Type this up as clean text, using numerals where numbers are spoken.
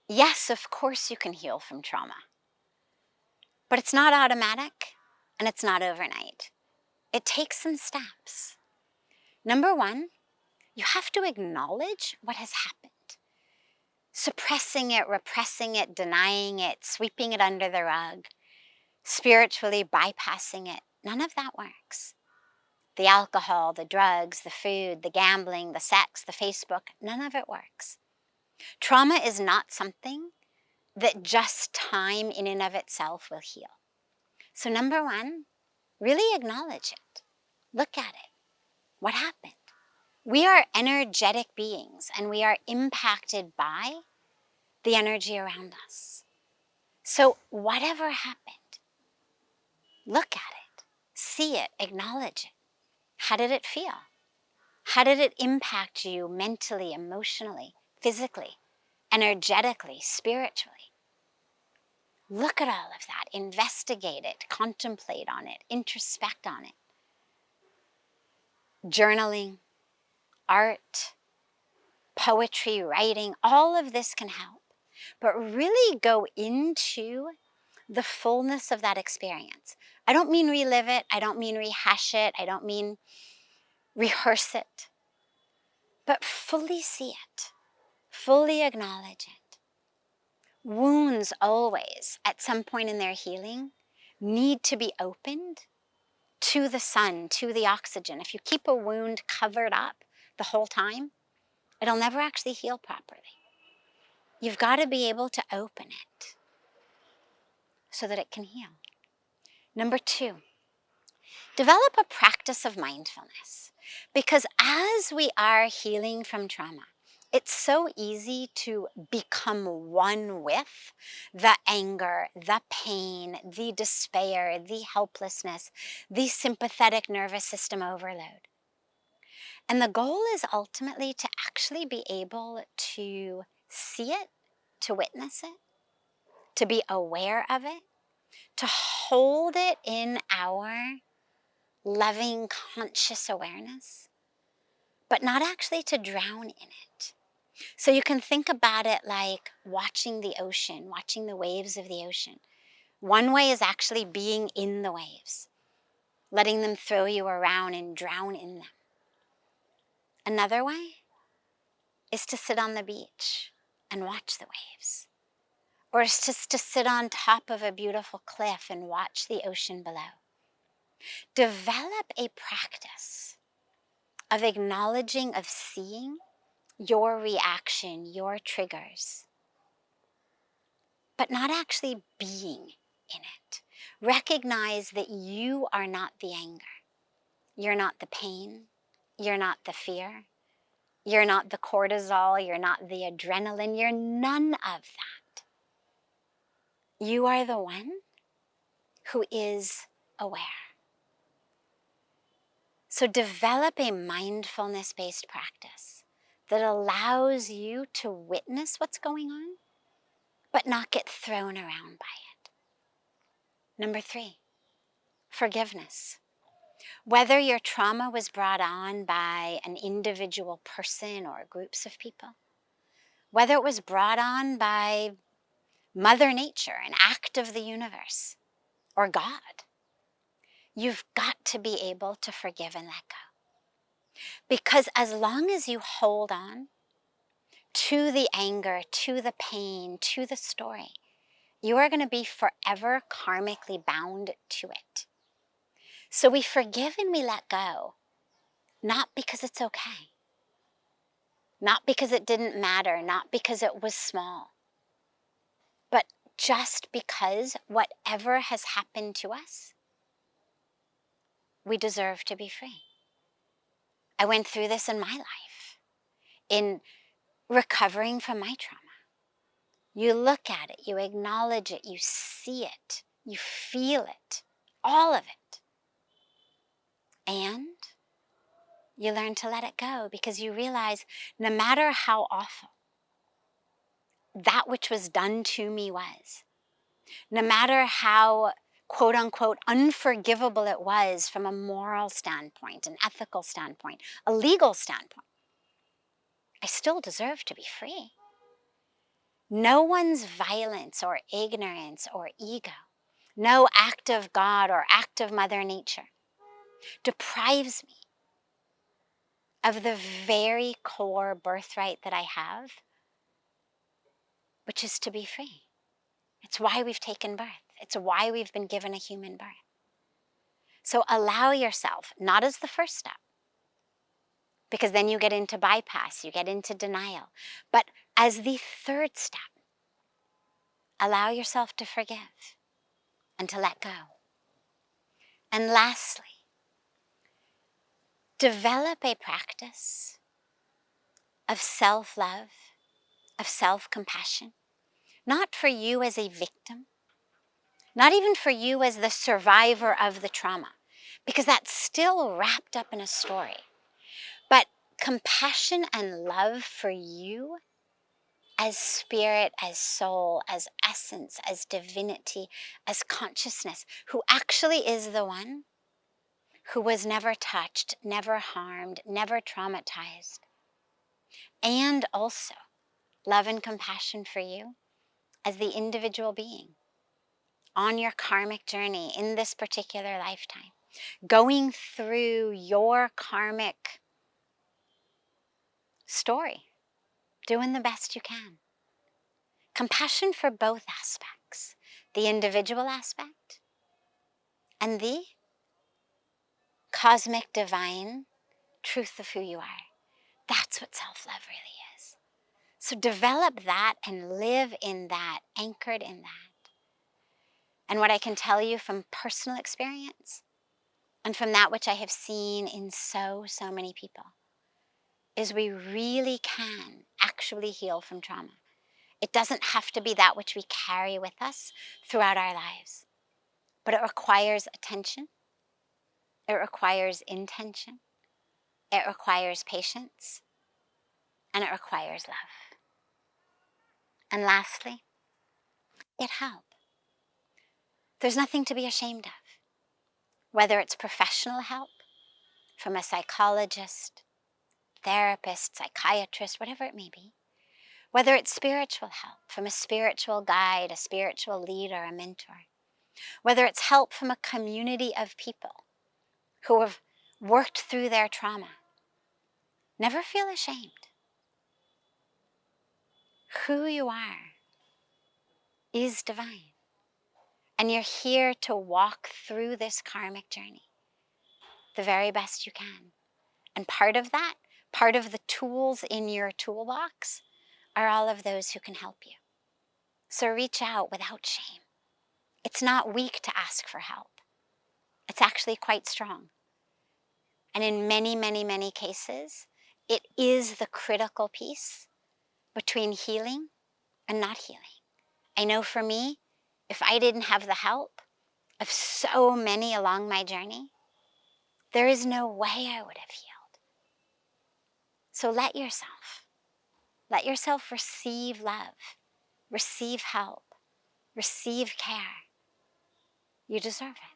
Yes, of course you can heal from trauma, but it's not automatic and it's not overnight. It takes some steps. Number one, you have to acknowledge what has happened. Suppressing it, repressing it, denying it, sweeping it under the rug, spiritually bypassing it, none of that works. The alcohol, the drugs, the food, the gambling, the sex, the Facebook, none of it works. Trauma is not something that just time in and of itself will heal. So number one, really acknowledge it. Look at it. What happened? We are energetic beings and we are impacted by the energy around us. So whatever happened, look at it, see it, acknowledge it. How did it feel? How did it impact you mentally, emotionally, physically, energetically, spiritually? Look at all of that, investigate it, contemplate on it, introspect on it. Journaling, art, poetry, writing, all of this can help. But really go into the fullness of that experience. I don't mean relive it, I don't mean rehash it, I don't mean rehearse it, but fully see it, fully acknowledge it. Wounds always, at some point in their healing, need to be opened to the sun, to the oxygen. If you keep a wound covered up the whole time, it'll never actually heal properly. You've got to be able to open it so that it can heal. Number two, develop a practice of mindfulness, because as we are healing from trauma, it's so easy to become one with the anger, the pain, the despair, the helplessness, the sympathetic nervous system overload. And the goal is ultimately to actually be able to see it, to witness it, to be aware of it, to hold it in our loving, conscious awareness, but not actually to drown in it. So you can think about it like watching the ocean, watching the waves of the ocean. One way is actually being in the waves, letting them throw you around and drown in them. Another way is to sit on the beach and watch the waves, or is just to sit on top of a beautiful cliff and watch the ocean below. Develop a practice of acknowledging, of seeing your reaction, your triggers, but not actually being in it. Recognize that you are not the anger. You're not the pain. You're not the fear. You're not the cortisol. You're not the adrenaline. You're none of that. You are the one who is aware. So develop a mindfulness-based practice that allows you to witness what's going on, but not get thrown around by it. Number three, forgiveness. Whether your trauma was brought on by an individual person or groups of people, whether it was brought on by Mother Nature, an act of the universe, or God, you've got to be able to forgive and let go. Because as long as you hold on to the anger, to the pain, to the story, you are going to be forever karmically bound to it. So we forgive and we let go, not because it's okay, not because it didn't matter, not because it was small, but just because whatever has happened to us, we deserve to be free. I went through this in my life, in recovering from my trauma. You look at it, you acknowledge it, you see it, you feel it, all of it. And you learn to let it go, because you realize no matter how awful that which was done to me was, no matter how quote unquote unforgivable it was from a moral standpoint, an ethical standpoint, a legal standpoint, I still deserve to be free. No one's violence or ignorance or ego, no act of God or act of Mother Nature deprives me of the very core birthright that I have, which is to be free. It's why we've taken birth. It's why we've been given a human birth. So allow yourself, not as the first step, because then you get into bypass, you get into denial, but as the third step, allow yourself to forgive and to let go. And lastly, develop a practice of self-love, of self-compassion, not for you as a victim, not even for you as the survivor of the trauma, because that's still wrapped up in a story, but compassion and love for you as spirit, as soul, as essence, as divinity, as consciousness, who actually is the one who was never touched, never harmed, never traumatized. And also love and compassion for you as the individual being on your karmic journey in this particular lifetime, going through your karmic story, doing the best you can. Compassion for both aspects, the individual aspect and the cosmic divine truth of who you are. That's what self-love really is. So develop that and live in that, anchored in that. And what I can tell you from personal experience and from that which I have seen in so many people is we really can actually heal from trauma. It doesn't have to be that which we carry with us throughout our lives, but it requires attention, it requires intention, it requires patience, and it requires love. And lastly, get help. There's nothing to be ashamed of, whether it's professional help from a psychologist, therapist, psychiatrist, whatever it may be, whether it's spiritual help from a spiritual guide, a spiritual leader, a mentor, whether it's help from a community of people who have worked through their trauma. Never feel ashamed. Who you are is divine. And you're here to walk through this karmic journey the very best you can. And part of that, part of the tools in your toolbox are all of those who can help you. So reach out without shame. It's not weak to ask for help. It's actually quite strong. And in many cases, it is the critical piece between healing and not healing. I know for me, if I didn't have the help of so many along my journey, there is no way I would have healed. So let yourself receive love, receive help, receive care. You deserve it.